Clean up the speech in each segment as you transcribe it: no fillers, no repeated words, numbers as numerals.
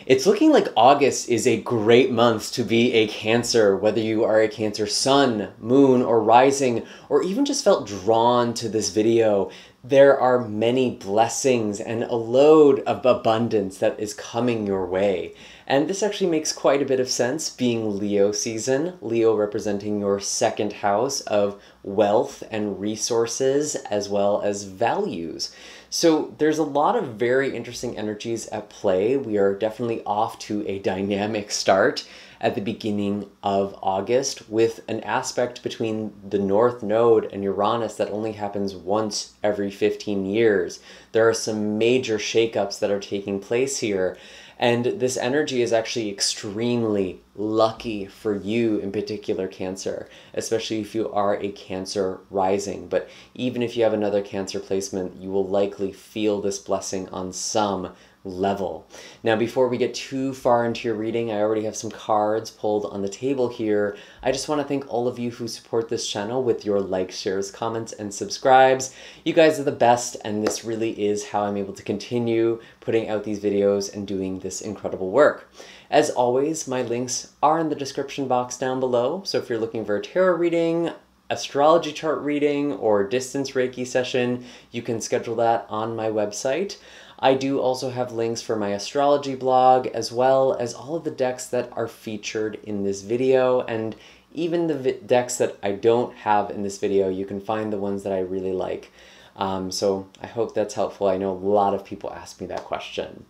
It's looking like August is a great month to be a Cancer, whether you are a Cancer sun, moon, or rising, or even just felt drawn to this video. There are many blessings and a load of abundance that is coming your way. And this actually makes quite a bit of sense being Leo season, Leo representing your second house of wealth and resources as well as values. So there's a lot of very interesting energies at play. We are definitely off to a dynamic start at the beginning of August with an aspect between the North Node and Uranus that only happens once every 15 years. There are some major shakeups that are taking place here. And this energy is actually extremely lucky for you in particular, Cancer, especially if you are a Cancer rising. But even if you have another Cancer placement, you will likely feel this blessing on some level. Now, before we get too far into your reading, I already have some cards pulled on the table here. I just want to thank all of you who support this channel with your likes, shares, comments, and subscribes. You guys are the best, and this really is how I'm able to continue putting out these videos and doing this incredible work. As always, my links are in the description box down below, so if you're looking for a tarot reading, astrology chart reading, or distance Reiki session, you can schedule that on my website. I do also have links for my astrology blog, as well as all of the decks that are featured in this video, and even the decks that I don't have in this video. You can find the ones that I really like. So I hope that's helpful. I know a lot of people ask me that question.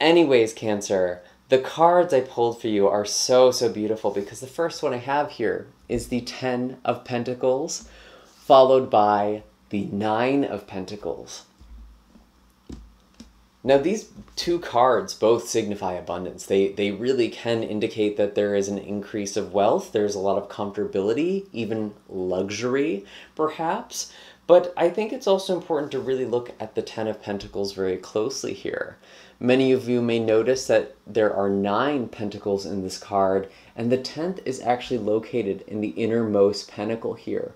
Anyways, Cancer, the cards I pulled for you are so beautiful because the first one I have here is the 10 of Pentacles, followed by the 9 of Pentacles. Now, these two cards both signify abundance. They really can indicate that there is an increase of wealth. There's a lot of comfortability, even luxury, perhaps. But I think it's also important to really look at the 10 of Pentacles very closely here. Many of you may notice that there are 9 pentacles in this card, and the 10th is actually located in the innermost pentacle here.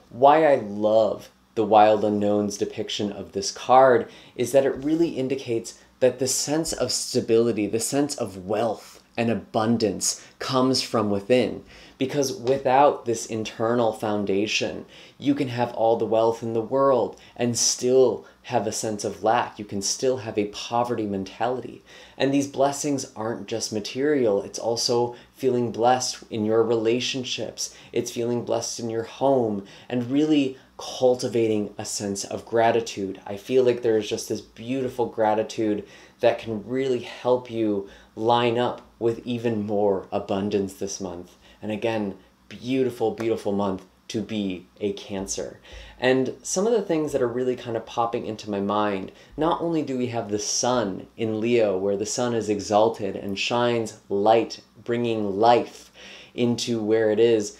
Why I love the Wild Unknown's depiction of this card is that it really indicates that the sense of stability, the sense of wealth and abundance comes from within. Because without this internal foundation, you can have all the wealth in the world and still have a sense of lack. You can still have a poverty mentality. And these blessings aren't just material. It's also feeling blessed in your relationships. It's feeling blessed in your home and really cultivating a sense of gratitude. I feel like there's just this beautiful gratitude that can really help you line up with even more abundance this month. And again, beautiful, beautiful month to be a Cancer. And some of the things that are really kind of popping into my mind, not only do we have the sun in Leo, where the sun is exalted and shines light, bringing life into where it is,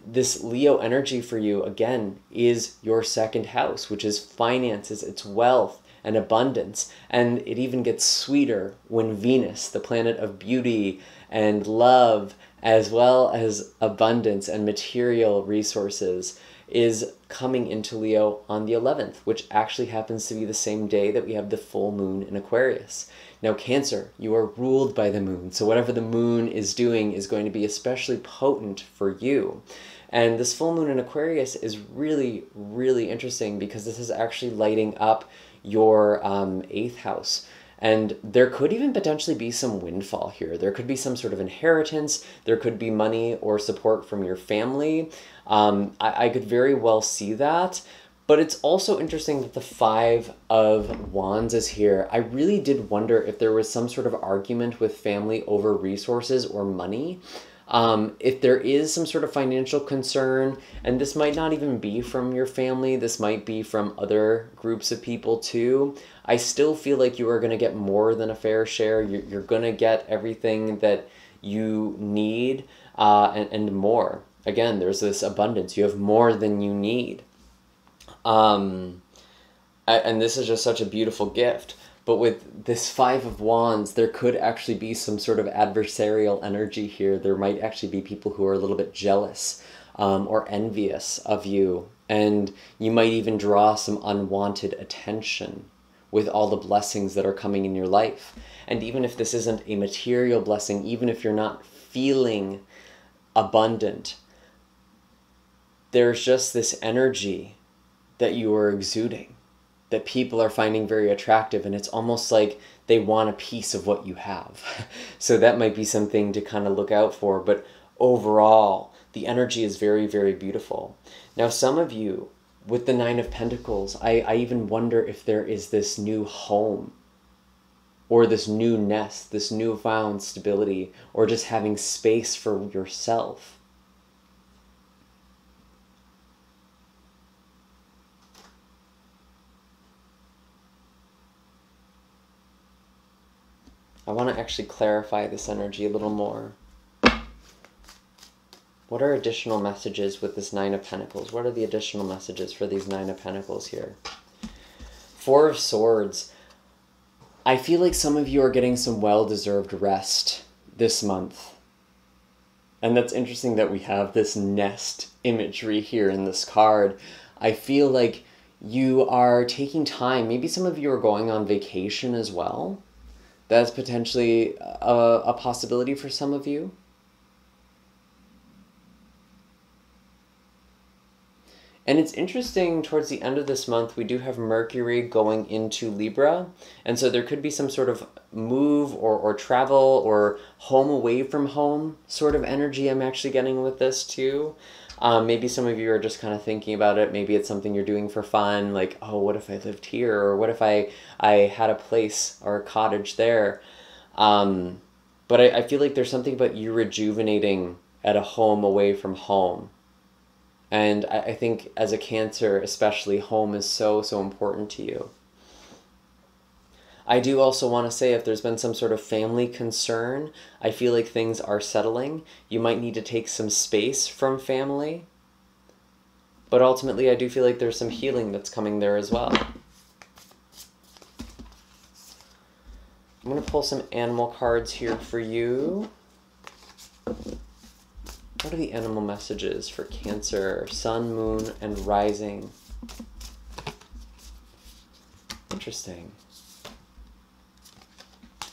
this Leo energy for you, again, is your second house, which is finances, it's wealth and abundance. And it even gets sweeter when Venus, the planet of beauty and love, as well as abundance and material resources, is coming into Leo on the 11th, which actually happens to be the same day that we have the full moon in Aquarius. Now, Cancer, you are ruled by the moon, so whatever the moon is doing is going to be especially potent for you. And this full moon in Aquarius is really, really interesting because this is actually lighting up your 8th house. And there could even potentially be some windfall here. There could be some sort of inheritance. There could be money or support from your family. I could very well see that. But it's also interesting that the 5 of Wands is here. I really did wonder if there was some sort of argument with family over resources or money. If there is some sort of financial concern, and this might not even be from your family, this might be from other groups of people too, I still feel like you are going to get more than a fair share. You're going to get everything that you need and more. Again, there's this abundance. You have more than you need. And this is just such a beautiful gift. But with this 5 of Wands, there could actually be some sort of adversarial energy here. There might actually be people who are a little bit jealous or envious of you. And you might even draw some unwanted attention with all the blessings that are coming in your life. And even if this isn't a material blessing, even if you're not feeling abundant, there's just this energy that you are exuding that people are finding very attractive, and it's almost like they want a piece of what you have. So that might be something to kind of look out for, but overall, the energy is very, very beautiful. Now, some of you, with the Nine of Pentacles, I even wonder if there is this new home, or this new nest, this newfound stability, or just having space for yourself. I want to actually clarify this energy a little more. What are additional messages with this Nine of Pentacles? What are the additional messages for these Nine of Pentacles here? Four of Swords. I feel like some of you are getting some well-deserved rest this month. And that's interesting that we have this nest imagery here in this card. I feel like you are taking time. Maybe some of you are going on vacation as well. That's potentially a possibility for some of you. And it's interesting, towards the end of this month, we do have Mercury going into Libra. And so there could be some sort of move or travel or home away from home sort of energy I'm actually getting with this too. Maybe some of you are just kind of thinking about it. Maybe it's something you're doing for fun. Like, oh, what if I lived here? Or what if I had a place or a cottage there? But I feel like there's something about you rejuvenating at a home away from home. And I think as a Cancer, especially, home is so, so important to you. I do also want to say, if there's been some sort of family concern, I feel like things are settling. You might need to take some space from family. But ultimately, I do feel like there's some healing that's coming there as well. I'm going to pull some animal cards here for you. What are the animal messages for Cancer, Sun, Moon, and Rising? Interesting.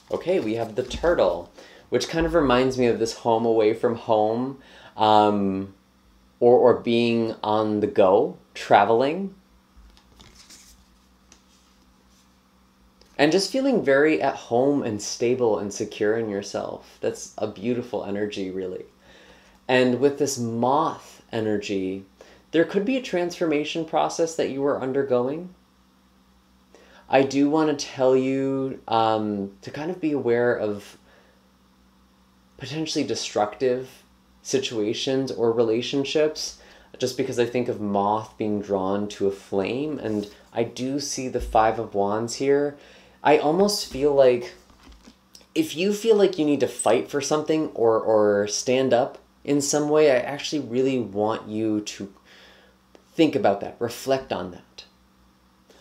Okay, we have the turtle, which kind of reminds me of this home away from home, or being on the go, traveling. And just feeling very at home and stable and secure in yourself. That's a beautiful energy, really. And with this moth energy, there could be a transformation process that you are undergoing. I do want to tell you to kind of be aware of potentially destructive situations or relationships, just because I think of moth being drawn to a flame, and I do see the Five of Wands here. I almost feel like if you feel like you need to fight for something or stand up in some way, I actually really want you to think about that, reflect on that.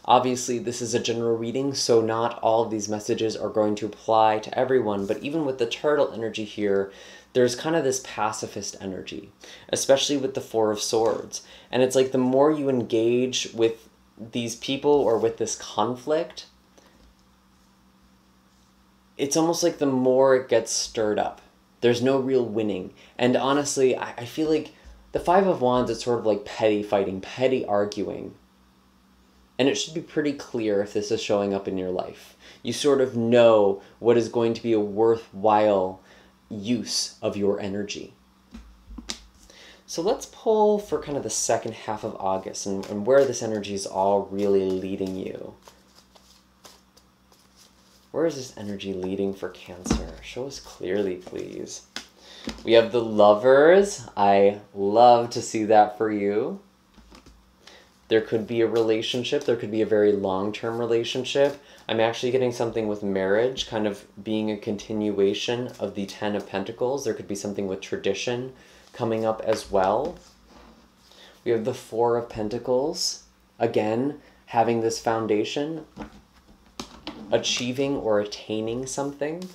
Obviously, this is a general reading, so not all of these messages are going to apply to everyone, but even with the turtle energy here, there's kind of this pacifist energy, especially with the Four of Swords. And it's like the more you engage with these people or with this conflict, it's almost like the more it gets stirred up. There's no real winning. And honestly, I feel like the Five of Wands, it's sort of like petty fighting, petty arguing. And it should be pretty clear if this is showing up in your life. You sort of know what is going to be a worthwhile use of your energy. So let's pull for kind of the second half of August and where this energy is all really leading you. Where is this energy leading for Cancer? Show us clearly, please. We have the Lovers. I love to see that for you. There could be a relationship. There could be a very long-term relationship. I'm actually getting something with marriage, kind of being a continuation of the Ten of Pentacles. There could be something with tradition coming up as well. We have the Four of Pentacles. Again, having this foundation, achieving or attaining something.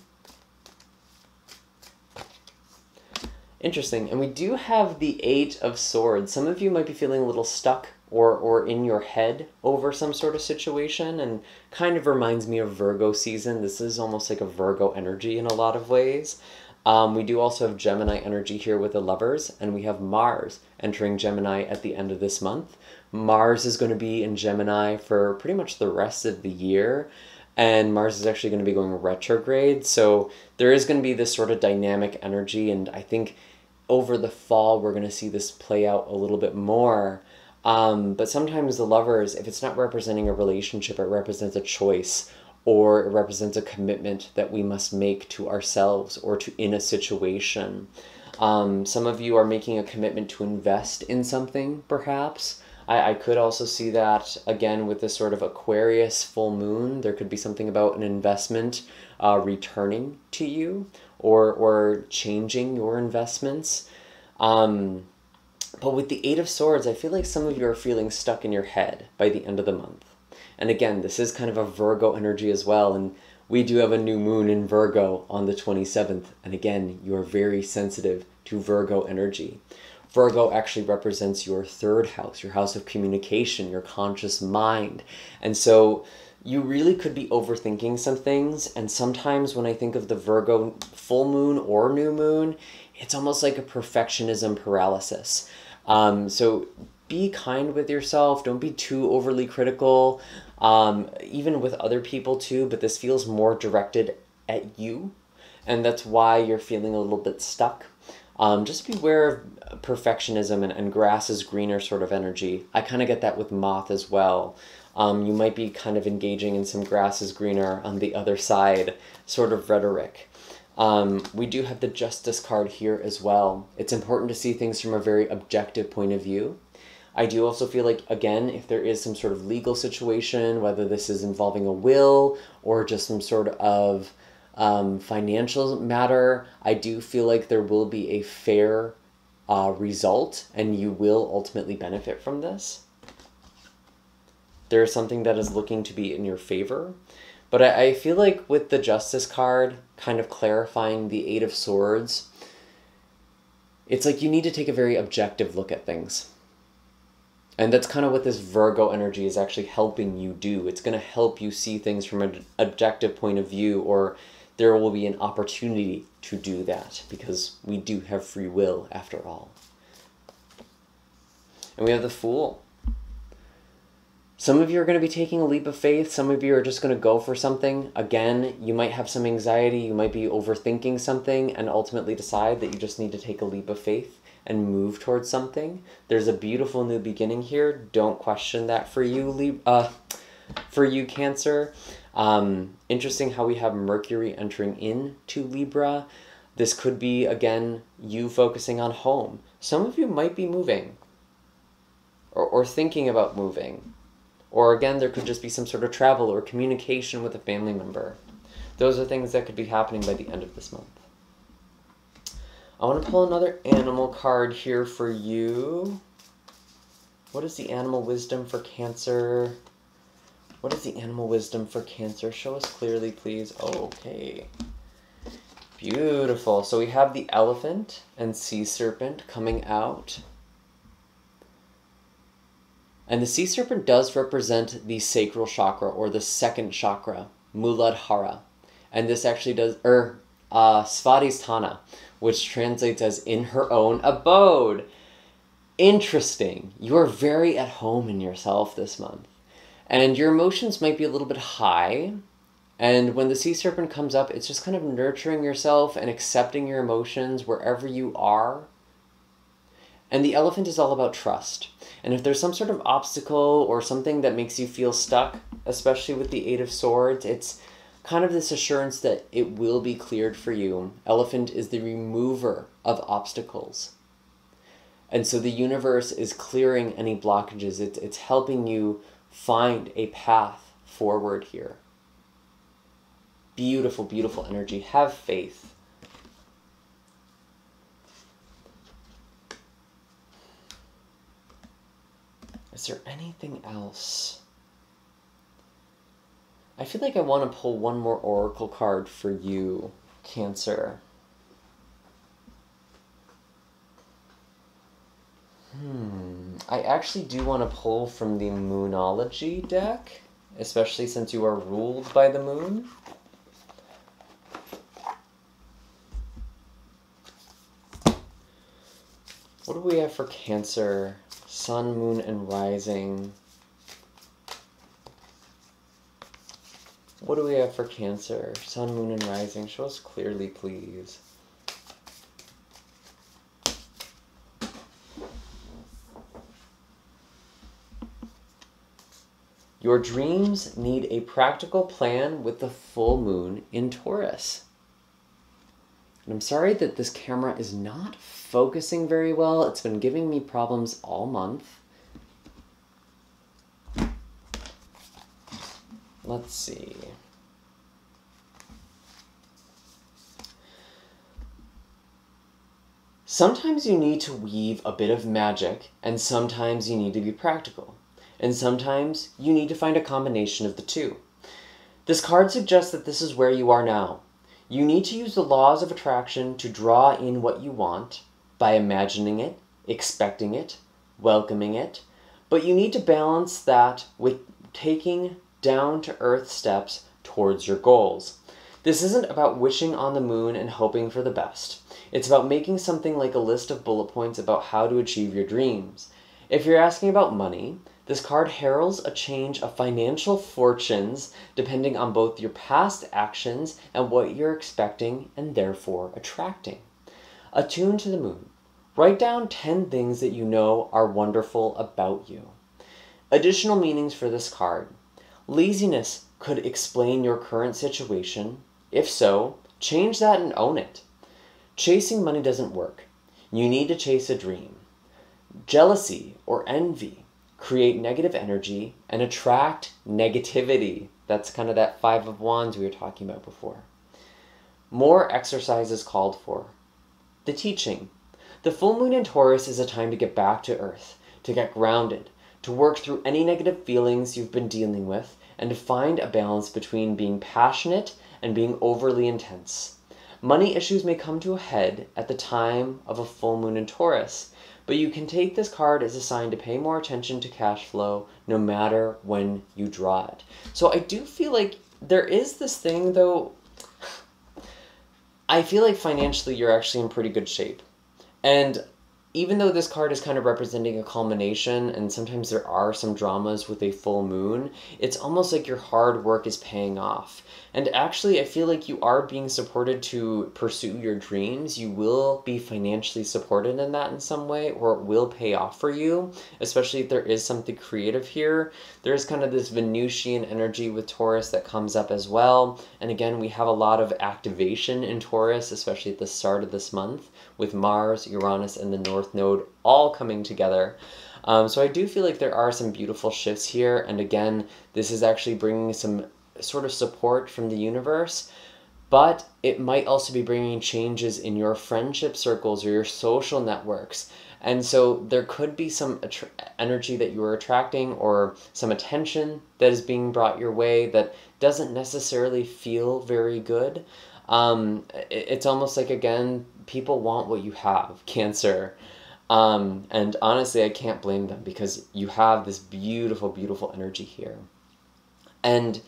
Interesting. And we do have the Eight of Swords. Some of you might be feeling a little stuck or in your head over some sort of situation, and kind of reminds me of Virgo season. This is almost like a Virgo energy in a lot of ways. We do also have Gemini energy here with the Lovers, and we have Mars entering Gemini at the end of this month. Mars is going to be in Gemini for pretty much the rest of the year, and Mars is actually going to be going retrograde, so there is going to be this sort of dynamic energy, and I think over the fall we're going to see this play out a little bit more. But sometimes the Lovers, if it's not representing a relationship, it represents a choice, or it represents a commitment that we must make to ourselves or to in a situation. Some of you are making a commitment to invest in something, perhaps. I could also see that, again, with this sort of Aquarius full moon. There could be something about an investment returning to you, or changing your investments. But with the Eight of Swords, I feel like some of you are feeling stuck in your head by the end of the month. And again, this is kind of a Virgo energy as well, and we do have a new moon in Virgo on the 27th, and again, you are very sensitive to Virgo energy. Virgo actually represents your third house, your house of communication, your conscious mind, and so you really could be overthinking some things, and sometimes when I think of the Virgo full moon or new moon, it's almost like a perfectionism paralysis. So be kind with yourself, don't be too overly critical, even with other people too, but this feels more directed at you, and that's why you're feeling a little bit stuck. Just beware of perfectionism and grass is greener sort of energy. I kind of get that with Moth as well. You might be kind of engaging in some grass is greener on the other side sort of rhetoric. We do have the Justice card here as well. It's important to see things from a very objective point of view. I do also feel like, again, if there is some sort of legal situation, whether this is involving a will or just some sort of financial matter, I do feel like there will be a fair result, and you will ultimately benefit from this. There is something that is looking to be in your favor. But I feel like with the Justice card kind of clarifying the Eight of Swords, it's like you need to take a very objective look at things. And that's kind of what this Virgo energy is actually helping you do. It's going to help you see things from an objective point of view, or there will be an opportunity to do that, because we do have free will after all. And we have the Fool. Some of you are going to be taking a leap of faith. Some of you are just going to go for something. Again, you might have some anxiety. You might be overthinking something and ultimately decide that you just need to take a leap of faith and move towards something. There's a beautiful new beginning here. Don't question that for you, Cancer. Interesting how we have Mercury entering into Libra. This could be, again, you focusing on home. Some of you might be moving or thinking about moving. Or again, there could just be some sort of travel or communication with a family member. Those are things that could be happening by the end of this month. I want to pull another animal card here for you. What is the animal wisdom for Cancer? What is the animal wisdom for Cancer? Show us clearly, please. Oh, okay. Beautiful. So we have the elephant and sea serpent coming out. And the sea serpent does represent the sacral chakra, or the second chakra, Muladhara. And this actually does, Svadhisthana, which translates as in her own abode. Interesting. You are very at home in yourself this month. And your emotions might be a little bit high. And when the sea serpent comes up, it's just kind of nurturing yourself and accepting your emotions wherever you are. And the elephant is all about trust. And if there's some sort of obstacle or something that makes you feel stuck, especially with the Eight of Swords, it's kind of this assurance that it will be cleared for you. Elephant is the remover of obstacles. And so the universe is clearing any blockages. It's helping you find a path forward here. Beautiful, beautiful energy. Have faith. Is there anything else? I feel like I want to pull one more oracle card for you, Cancer. I actually do want to pull from the Moonology deck, especially since you are ruled by the moon. What do we have for Cancer? Sun, Moon, and Rising. What do we have for Cancer? Sun, Moon, and Rising. Show us clearly, please. Your dreams need a practical plan with the full moon in Taurus. And I'm sorry that this camera is not focusing very well. It's been giving me problems all month. Let's see. Sometimes you need to weave a bit of magic, and sometimes you need to be practical. And sometimes you need to find a combination of the two. This card suggests that this is where you are now. You need to use the laws of attraction to draw in what you want by imagining it, expecting it, welcoming it, but you need to balance that with taking down-to-earth steps towards your goals. This isn't about wishing on the moon and hoping for the best. It's about making something like a list of bullet points about how to achieve your dreams. If you're asking about money, this card heralds a change of financial fortunes depending on both your past actions and what you're expecting and therefore attracting. Attune to the moon. Write down 10 things that you know are wonderful about you. Additional meanings for this card. Laziness could explain your current situation. If so, change that and own it. Chasing money doesn't work. You need to chase a dream. Jealousy or envy create negative energy and attract negativity. That's kind of that 5 of Wands we were talking about before. More exercise is called for. The teaching. The full moon in Taurus is a time to get back to earth, to get grounded, to work through any negative feelings you've been dealing with, and to find a balance between being passionate and being overly intense. Money issues may come to a head at the time of a full moon in Taurus, but you can take this card as a sign to pay more attention to cash flow no matter when you draw it. So I do feel like there is this thing, though. I feel like financially you're actually in pretty good shape. And even though this card is kind of representing a culmination, and sometimes there are some dramas with a full moon, it's almost like your hard work is paying off. And actually, I feel like you are being supported to pursue your dreams. You will be financially supported in that in some way, or it will pay off for you, especially if there is something creative here. There's kind of this Venusian energy with Taurus that comes up as well. And again, we have a lot of activation in Taurus, especially at the start of this month, with Mars, Uranus, and the North Node all coming together. So I do feel like there are some beautiful shifts here. And again, this is actually bringing some sort of support from the universe, but it might also be bringing changes in your friendship circles or your social networks. And so there could be some energy that you are attracting or some attention that is being brought your way that doesn't necessarily feel very good. It's almost like, again, people want what you have, Cancer. And honestly, I can't blame them because you have this beautiful, beautiful energy here. And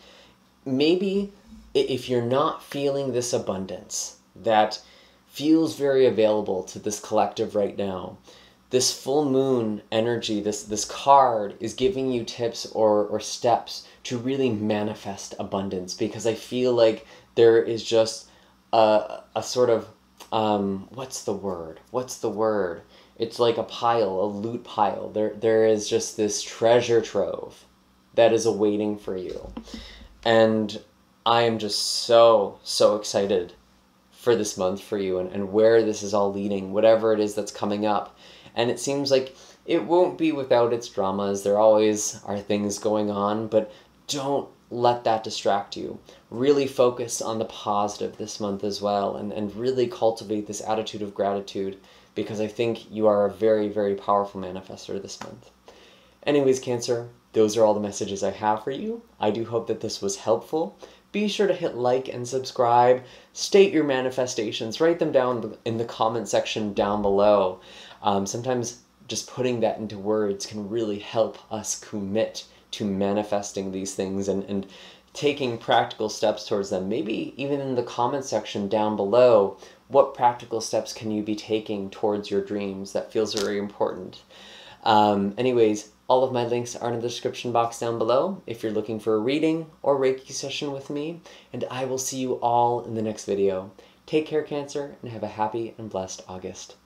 maybe if you're not feeling this abundance that feels very available to this collective right now, this full moon energy, this card is giving you tips or steps to really manifest abundance, because I feel like there is just a sort of, what's the word? It's like a pile, a loot pile. There is just this treasure trove that is awaiting for you. And I am just so excited for this month for you and where this is all leading, whatever it is that's coming up. And it seems like it won't be without its dramas. There always are things going on, but don't let that distract you. Really focus on the positive this month as well, and really cultivate this attitude of gratitude, because I think you are a very, very powerful manifestor this month. Anyways, Cancer, those are all the messages I have for you. I do hope that this was helpful. Be sure to hit like and subscribe. State your manifestations. Write them down in the comment section down below. Sometimes just putting that into words can really help us commit to manifesting these things and taking practical steps towards them. Maybe even in the comment section down below, what practical steps can you be taking towards your dreams? That feels very important. Anyways, all of my links are in the description box down below if you're looking for a reading or Reiki session with me, and I will see you all in the next video. Take care, Cancer, and have a happy and blessed August.